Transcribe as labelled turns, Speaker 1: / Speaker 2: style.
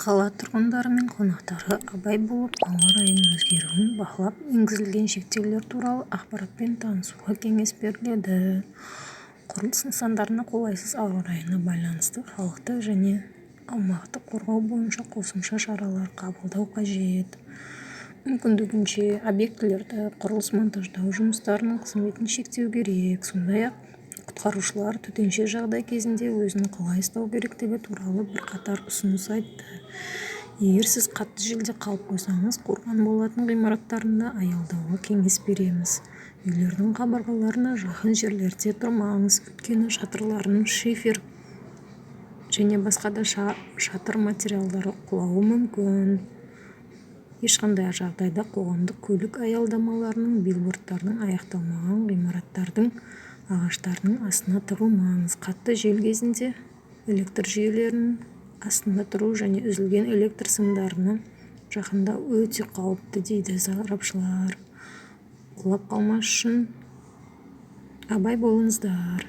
Speaker 1: Қала тұрғындары мен қонақтары абай болып, ауа райының өзгеруін бақылап, енгізілген шектеулер туралы ақпаратпен танысуға кеңес беріледі. Құрылыс нысандарына қолайсыз ауа райына байланысты халықты және аумақты қорғау бойынша қосымша шаралар қабылдау қажет. Мүмкіндігінше объектілерді құрылыс монтаждау жұмыстарының қызметін шектеу керек. Сондай-ақ құтқарушылар төтенше жағдай кезінде өзін қалай ұстау керектігі туралы бірқатар ұсыныс айтты. Егер сіз қатты желде қалып қойсаңыз, қорған болатын ғимараттарында аялдауға кеңес береміз. Үйлердің қабырғаларына жақын жерлерде тұрмаңыз, өйткені шатырларының шифер және басқа да шатыр материалдары құлауы мүмкін. Ешқандай жағдайда қоғамдық көлік аялдамаларының, билбордтардың, аяқталмаған ғимараттардың, ағаштардың астына тығылмаңыз. Қатты жел кезінде электр жүйелерінің астында тұру және үзілген электр сымдарына жақындау өте қауіпті, дейді сарапшылар. Құлап қалмас үшін абай болыңыздар.